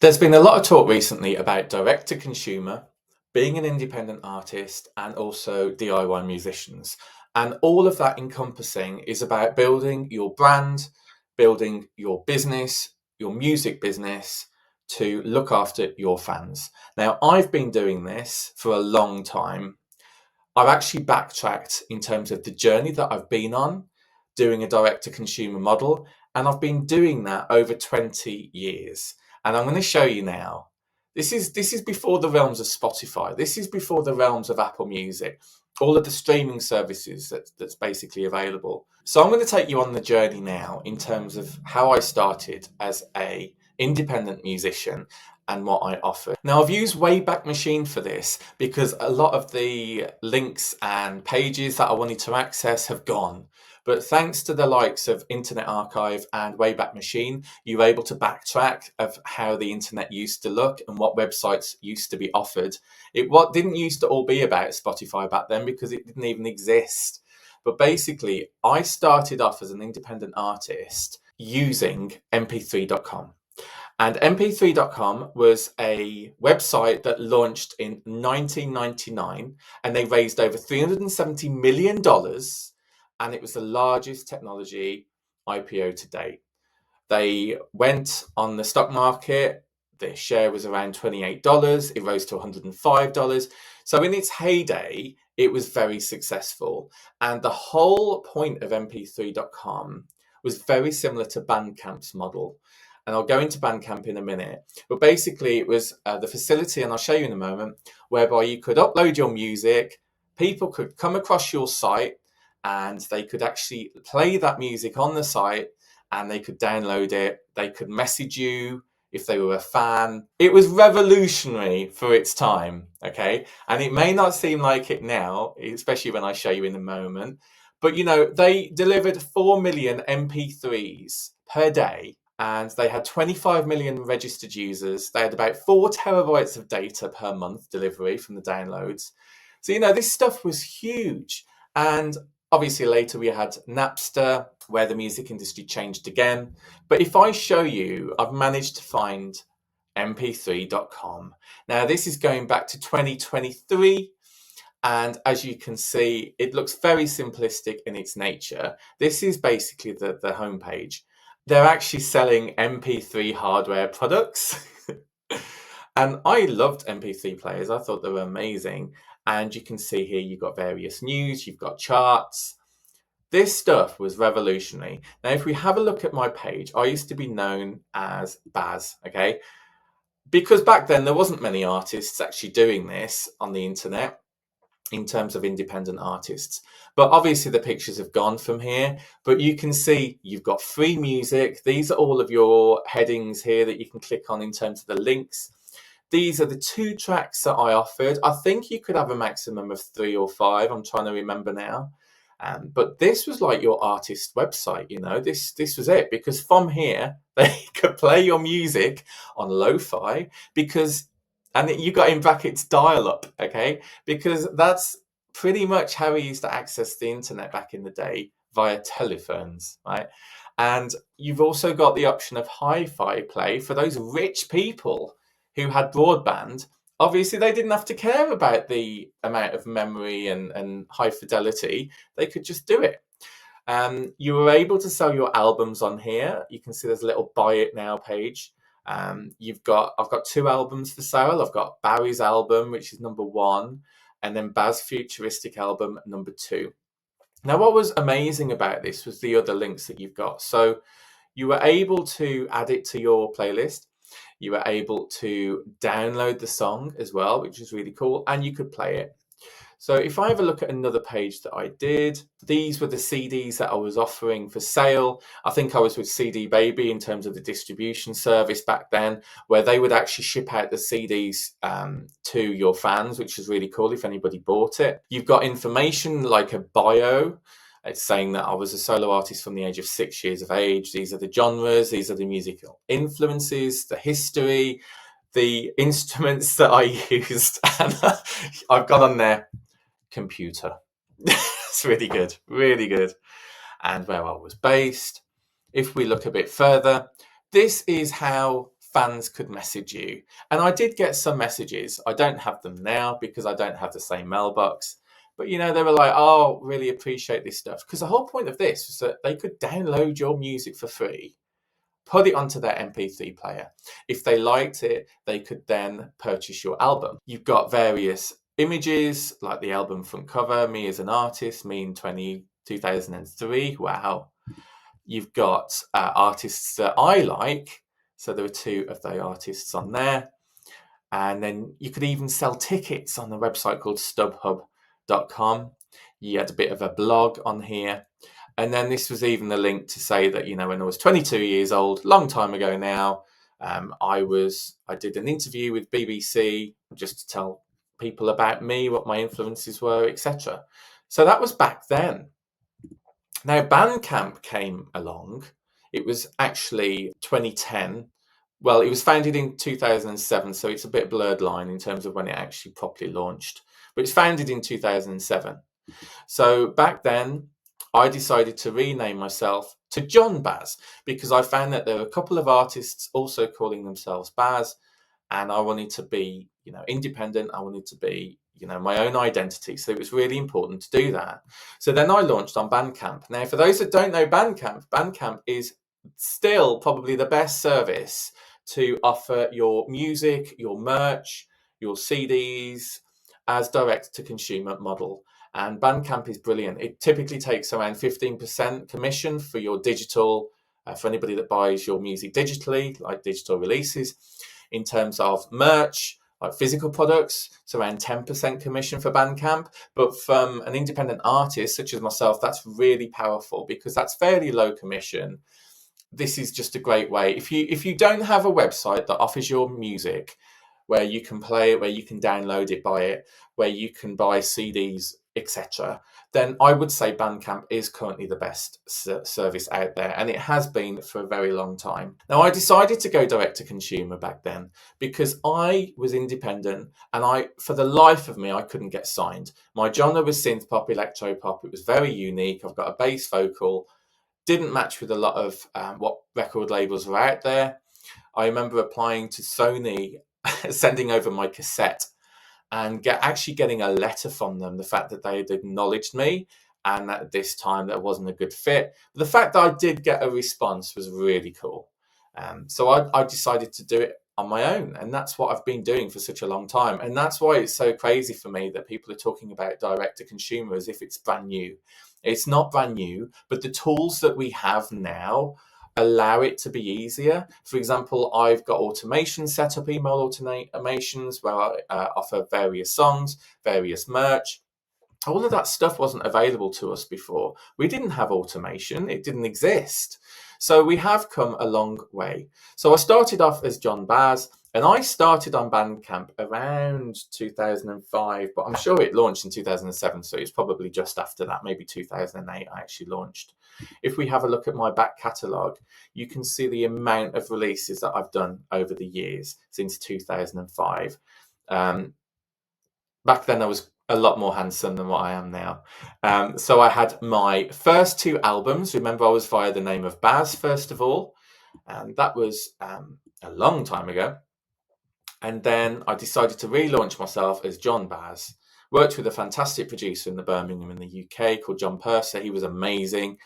There's been a lot of talk recently about direct to consumer, being an independent artist, and also DIY musicians. And all of that encompassing is about building your brand, building your business, your music business to look after your fans. Now, I've been doing this for a long time. I've actually backtracked in terms of the journey that I've been on doing a direct to consumer model, and I've been doing that over 20 years. And I'm going to show you now. This is before the realms of Spotify. This is before the realms of Apple Music, all of the streaming services that's basically available. So I'm going to take you on the journey now in terms of how I started as a independent musician and what I offer. Now, I've used Wayback Machine for this because a lot of the links and pages that I wanted to access have gone. But thanks to the likes of Internet Archive and Wayback Machine, you're able to backtrack of how the internet used to look and what websites used to be offered. What didn't used to all be about Spotify back then because it didn't even exist. But basically, I started off as an independent artist using mp3.com. And mp3.com was a website that launched in 1999, and they raised over $370 million, and it was the largest technology IPO to date. They went on the stock market. Their share was around $28. It rose to $105. So in its heyday, it was very successful. And the whole point of mp3.com was very similar to Bandcamp's model. And I'll go into Bandcamp in a minute. But basically, it was the facility, and I'll show you in a moment, whereby you could upload your music, people could come across your site, and they could actually play that music on the site, and they could download it. They could message you if they were a fan. It was revolutionary for its time, okay? And it may not seem like it now, especially when I show you in a moment. But, they delivered 4 million MP3s per day, and they had 25 million registered users. They had about 4 terabytes of data per month delivery from the downloads. So, this stuff was huge. And obviously later we had Napster, where the music industry changed again. But if I show you, I've managed to find mp3.com. Now, this is going back to 2023. And as you can see, it looks very simplistic in its nature. This is basically the homepage. They're actually selling MP3 hardware products. And I loved MP3 players. I thought they were amazing. And you can see here you've got various news, you've got charts. This stuff was revolutionary. Now, if we have a look at my page, I used to be known as Baz, okay? Because back then there wasn't many artists actually doing this on the internet in terms of independent artists. But obviously the pictures have gone from here, but you can see you've got free music. These are all of your headings here that you can click on in terms of the links. These are the 2 tracks that I offered. I think you could have a maximum of 3 or 5. I'm trying to remember now. But this was like your artist website, this was it, because from here they could play your music on lo-fi and you got in brackets dial-up, okay? Because that's pretty much how we used to access the internet back in the day, via telephones, right? And you've also got the option of hi-fi play for those rich people who had broadband. Obviously, they didn't have to care about the amount of memory and high fidelity. They could just do it. You were able to sell your albums on here. You can see there's a little buy it now page. I've got 2 albums for sale. I've got Barry's album, which is number 1, and then Baz Futuristic album number 2. Now, what was amazing about this was the other links that you've got. So you were able to add it to your playlist. You were able to download the song as well, which is really cool, and you could play it. So if I have a look at another page that I did, these were the CDs that I was offering for sale. I think I was with CD Baby in terms of the distribution service back then, where they would actually ship out the CDs to your fans, which is really cool if anybody bought it. You've got information like a bio. It's saying that I was a solo artist from the age of 6 years of age. These are the genres, these are the musical influences, the history, the instruments that I used. And I've got on there computer. It's really good, really good. And where I was based. If we look a bit further, this is how fans could message you. And I did get some messages. I don't have them now because I don't have the same mailbox. But they were like, "Oh, really appreciate this stuff." Because the whole point of this was that they could download your music for free, put it onto their MP3 player. If they liked it, they could then purchase your album. You've got various images, like the album front cover, me as an artist, me in 2003. Wow. You've got artists that I like. So there are 2 of the artists on there. And then you could even sell tickets on the website called stubhub.com. You had a bit of a blog on here. And then this was even the link to say that, when I was 22 years old, long time ago now, I did an interview with BBC just to tell people about me, what my influences were, etc. So that was back then. Now, Bandcamp came along. It was actually 2010. Well, it was founded in 2007, so it's a bit blurred line in terms of when it actually properly launched. But it's founded in 2007. So back then, I decided to rename myself to John Baz because I found that there were a couple of artists also calling themselves Baz, and I wanted to be, independent. I wanted to be, my own identity. So it was really important to do that. So then I launched on Bandcamp. Now, for those that don't know Bandcamp is still probably the best service to offer your music, your merch, your CDs as direct to consumer model. And Bandcamp is brilliant. It typically takes around 15% commission for your digital, for anybody that buys your music digitally, like digital releases. In terms of merch, like physical products, it's around 10% commission for Bandcamp. But from an independent artist such as myself, that's really powerful because that's fairly low commission. This is just a great way. If you don't have a website that offers your music, where you can play it, where you can download it, buy it, where you can buy CDs, etc., then I would say Bandcamp is currently the best service out there, and it has been for a very long time. Now, I decided to go direct to consumer back then because I was independent, and for the life of me, I couldn't get signed. My genre was synth pop, electro pop. It was very unique. I've got a bass vocal. Didn't match with a lot of what record labels were out there. I remember applying to Sony, sending over my cassette and actually getting a letter from them, the fact that they had acknowledged me and that at this time that wasn't a good fit. But the fact that I did get a response was really cool. So I decided to do it on my own, and that's what I've been doing for such a long time. And that's why it's so crazy for me that people are talking about direct to consumer as if it's brand new. It's not brand new, but the tools that we have now allow it to be easier. For example, I've got automation set up, email automations, where I offer various songs, various merch. All of that stuff wasn't available to us before. We didn't have automation. It didn't exist. So we have come a long way. So I started off as John Baz, and I started on Bandcamp around 2005, but I'm sure it launched in 2007, so it's probably just after that, maybe 2008 I actually launched. If we have a look at my back catalogue, you can see the amount of releases that I've done over the years since 2005. Back then I was a lot more handsome than what I am now. So I had my first 2 albums. Remember, I was via the name of Baz, first of all. And that was a long time ago. And then I decided to relaunch myself as John Baz. Worked with a fantastic producer in Birmingham in the UK called John Purser. He was amazing.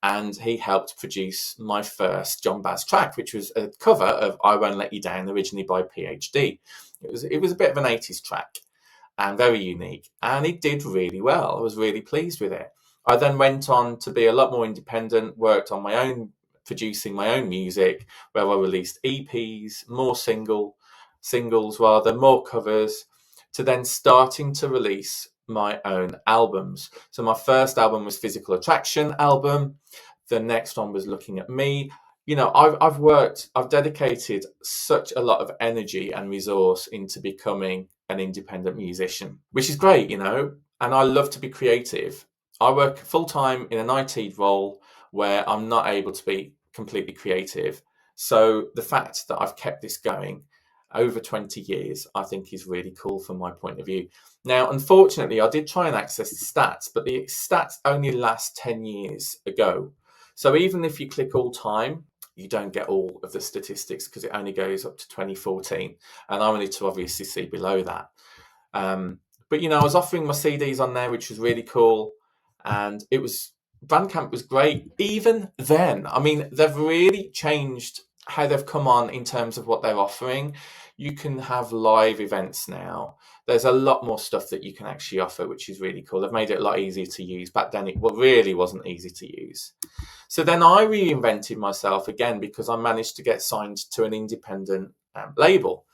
And he helped produce my first John Baz track, which was a cover of I Won't Let You Down, originally by PhD. It was a bit of an 80s track and very unique. And it did really well. I was really pleased with it. I then went on to be a lot more independent, worked on my own, producing my own music, where I released EPs, more singles, more covers, to then starting to release my own albums. So my first album was Physical Attraction album. The next one was Looking at Me. I've dedicated such a lot of energy and resource into becoming an independent musician, which is great, and I love to be creative. I work full time in an IT role where I'm not able to be completely creative. So the fact that I've kept this going over 20 years, I think is really cool from my point of view. Now, unfortunately, I did try and access the stats, but the stats only last 10 years ago. So even if you click all time, you don't get all of the statistics because it only goes up to 2014, and I wanted to obviously see below that. But I was offering my CDs on there, which was really cool, and Bandcamp was great. Even then, I mean, they've really changed how they've come on in terms of what they're offering. You can have live events now. There's a lot more stuff that you can actually offer, which is really cool. They've made it a lot easier to use. Back then, it really wasn't easy to use. So then I reinvented myself again because I managed to get signed to an independent label,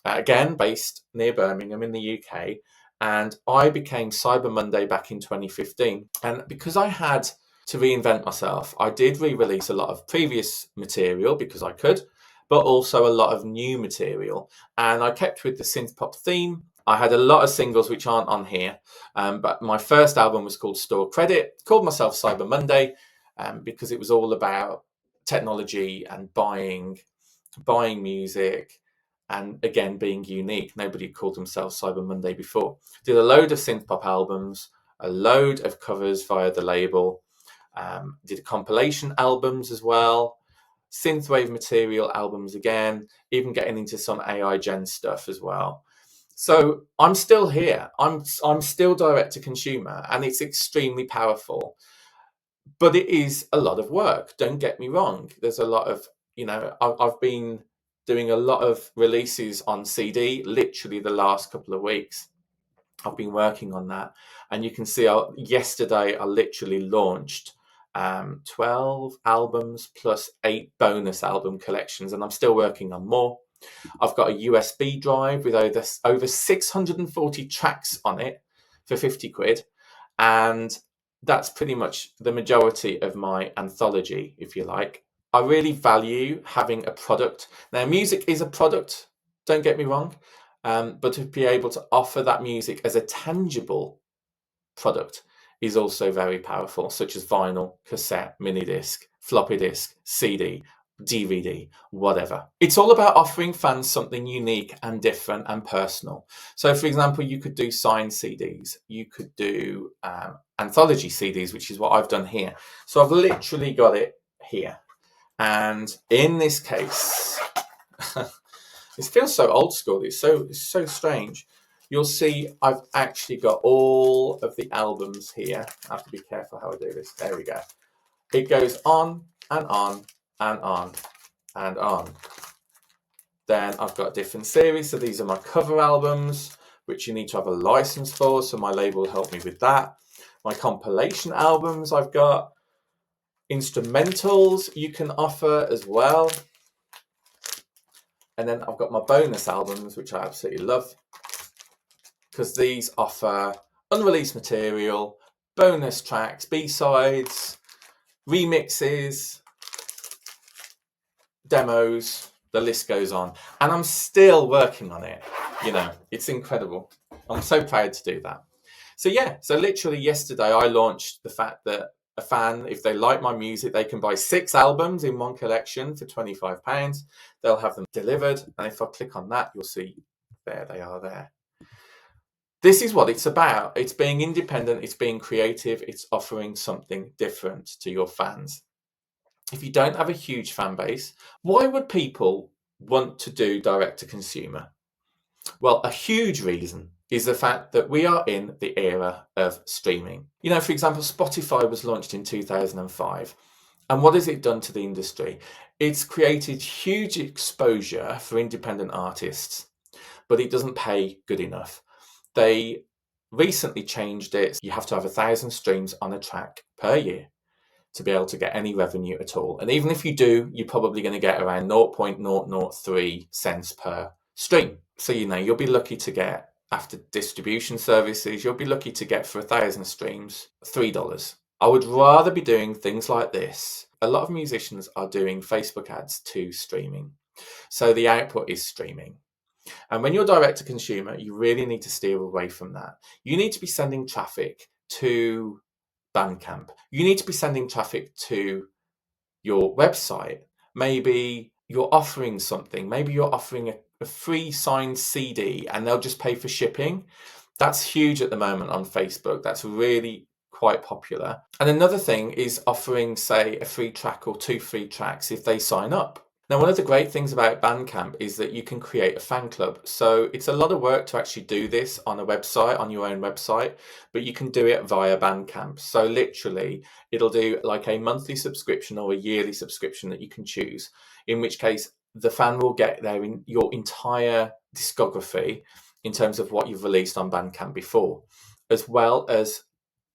again, based near Birmingham in the UK. And I became Cyber Monday back in 2015. And because I had to reinvent myself, I did re-release a lot of previous material because I could, but also a lot of new material. And I kept with the synth pop theme. I had a lot of singles which aren't on here, but my first album was called Store Credit. Called myself Cyber Monday because it was all about technology and buying music, and again being unique. Nobody called themselves Cyber Monday before. Did a load of synth pop albums, a load of covers via the label, did compilation albums as well, synthwave material albums again, even getting into some AI gen stuff as well. So I'm still here. I'm still direct to consumer, and it's extremely powerful. But it is a lot of work. Don't get me wrong. There's a lot of, I've been doing a lot of releases on CD literally the last couple of weeks. I've been working on that, and you can see yesterday I literally launched 12 albums plus 8 bonus album collections, and I'm still working on more. I've got a USB drive with over 640 tracks on it for 50 quid, and that's pretty much the majority of my anthology, if you like. I really value having a product. Now, music is a product, don't get me wrong, but to be able to offer that music as a tangible product is also very powerful, such as vinyl, cassette, mini disc, floppy disk, CD, DVD, whatever. It's all about offering fans something unique and different and personal. So, for example, you could do signed CDs, you could do anthology CDs, which is what I've done here. So I've literally got it here. And in this case, it feels so old school. It's so strange. You'll see I've actually got all of the albums here. I have to be careful how I do this. There we go. It goes on and on and on and on. Then I've got different series. So these are my cover albums, which you need to have a license for. So my label will help me with that. My compilation albums, I've got instrumentals you can offer as well. And then I've got my bonus albums, which I absolutely love, because these offer unreleased material, bonus tracks, B-sides, remixes, demos, the list goes on. And I'm still working on it. It's incredible. I'm so proud to do that. So literally yesterday I launched the fact that a fan, if they like my music, they can buy 6 albums in one collection for £25. They'll have them delivered. And if I click on that, you'll see there they are there. This is what it's about. It's being independent. It's being creative. It's offering something different to your fans. If you don't have a huge fan base, why would people want to do direct to consumer? Well, a huge reason is the fact that we are in the era of streaming. For example, Spotify was launched in 2005. And what has it done to the industry? It's created huge exposure for independent artists, but it doesn't pay good enough. They recently changed it. You have to have 1,000 streams on a track per year to be able to get any revenue at all. And even if you do, you're probably going to get around 0.003 cents per stream. So, you'll be lucky to get, after distribution services, you'll be lucky to get for 1,000 streams, $3. I would rather be doing things like this. A lot of musicians are doing Facebook ads to streaming. So the output is streaming. And when you're direct to consumer, you really need to steer away from that. You need to be sending traffic to Bandcamp. You need to be sending traffic to your website. Maybe you're offering something. Maybe you're offering a free signed CD and they'll just pay for shipping. That's huge at the moment on Facebook. That's really quite popular. And another thing is offering, say, a free track or 2 free tracks if they sign up. Now, one of the great things about Bandcamp is that you can create a fan club. So it's a lot of work to actually do this on a website, on your own website, but you can do it via Bandcamp. So literally, it'll do like a monthly subscription or a yearly subscription that you can choose, in which case the fan will get your entire discography in terms of what you've released on Bandcamp before, as well as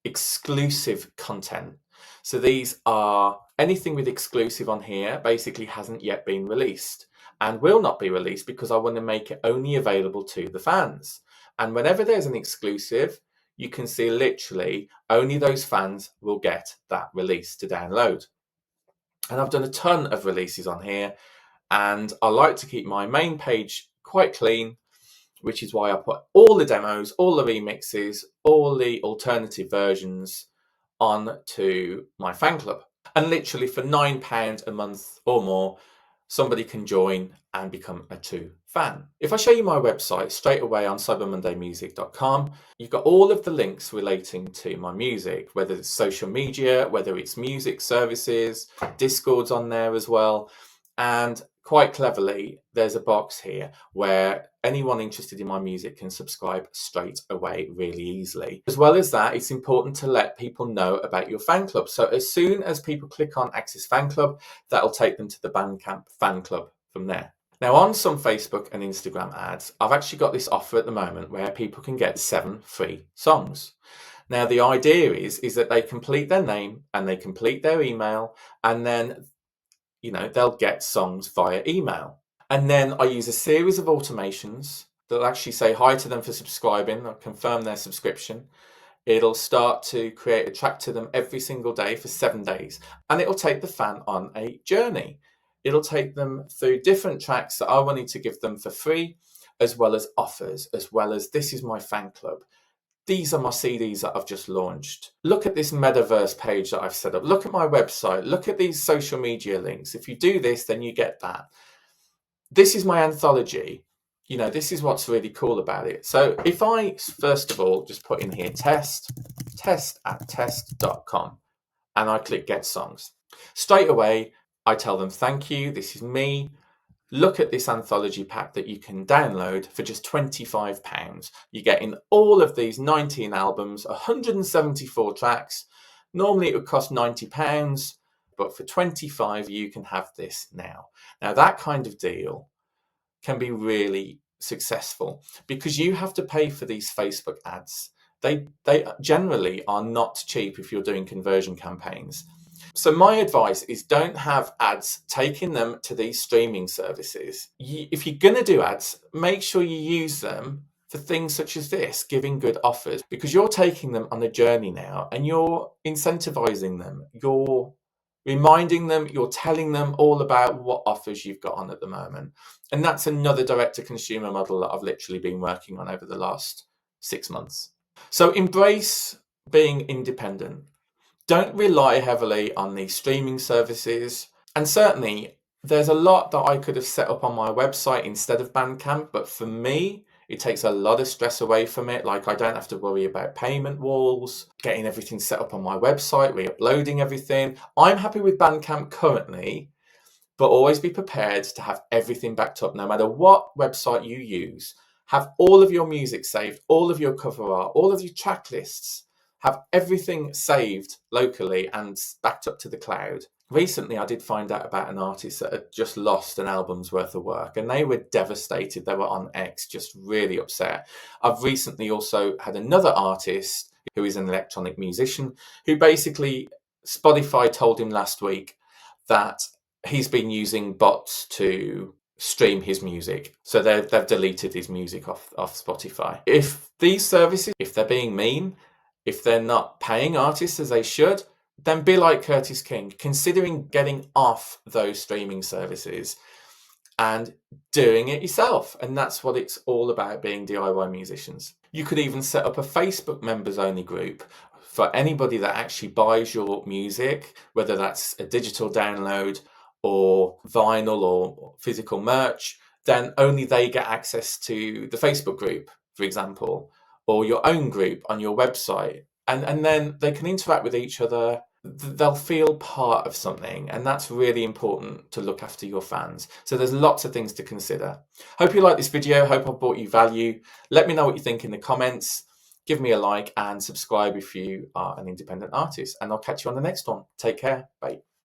exclusive content. So these are anything with exclusive on here basically hasn't yet been released and will not be released because I want to make it only available to the fans. And whenever there's an exclusive, you can see literally only those fans will get that release to download. And I've done a ton of releases on here, and I like to keep my main page quite clean, which is why I put all the demos, all the remixes, all the alternative versions onto my fan club. And literally for £9 a month or more, somebody can join and become a true fan. If I show you my website straight away on cybermondaymusic.com, you've got all of the links relating to my music, whether it's social media, whether it's music services, Discord's on there as well. And quite cleverly, there's a box here where anyone interested in my music can subscribe straight away really easily. As well as that, it's important to let people know about your fan club. So as soon as people click on Access Fan Club, that'll take them to the Bandcamp fan club from there. Now, on some Facebook and Instagram ads, I've actually got this offer at the moment where people can get 7 free songs. Now, the idea is that they complete their name and they complete their email, and then they'll get songs via email. And then I use a series of automations that'll actually say hi to them for subscribing or confirm their subscription. It'll start to create a track to them every single day for 7 days. And it'll take the fan on a journey. It'll take them through different tracks that I wanted to give them for free, as well as offers, as well as this is my fan club. These are my CDs that I've just launched. Look at this metaverse page that I've set up. Look at my website. Look at these social media links. If you do this, then you get that. This is my anthology. This is what's really cool about it. So if I, first of all, just put in here test at test.com, and I click get songs. Straight away, I tell them, thank you, this is me. Look at this anthology pack that you can download for just £25. You're getting all of these 19 albums, 174 tracks. Normally it would cost £90, but for £25 you can have this now. Now that kind of deal can be really successful because you have to pay for these Facebook ads. They generally are not cheap if you're doing conversion campaigns. So my advice is don't have ads taking them to these streaming services. If you're going to do ads, make sure you use them for things such as this, giving good offers, because you're taking them on a journey now and you're incentivizing them. You're reminding them, you're telling them all about what offers you've got on at the moment. And that's another direct-to-consumer model that I've literally been working on over the last 6 months. So embrace being independent. Don't rely heavily on these streaming services. And certainly, there's a lot that I could have set up on my website instead of Bandcamp, but for me, it takes a lot of stress away from it. Like I don't have to worry about payment walls, getting everything set up on my website, re-uploading everything. I'm happy with Bandcamp currently, but always be prepared to have everything backed up. No matter what website you use, have all of your music saved, all of your cover art, all of your track lists. Have everything saved locally and backed up to the cloud. Recently, I did find out about an artist that had just lost an album's worth of work and they were devastated. They were on X, just really upset. I've recently also had another artist who is an electronic musician who basically Spotify told him last week that he's been using bots to stream his music. So they've deleted his music off Spotify. If these services, if they're being mean, if they're not paying artists as they should, then be like Curtis King, considering getting off those streaming services and doing it yourself. And that's what it's all about, being DIY musicians. You could even set up a Facebook members only group for anybody that actually buys your music, whether that's a digital download or vinyl or physical merch, then only they get access to the Facebook group, for example, or your own group on your website. and then they can interact with each other. They'll feel part of something, and that's really important to look after your fans. So there's lots of things to consider. Hope you like this video. Hope I've brought you value. Let me know what you think in the comments. Give me a like and subscribe if you are an independent artist, and I'll catch you on the next one. Take care. Bye.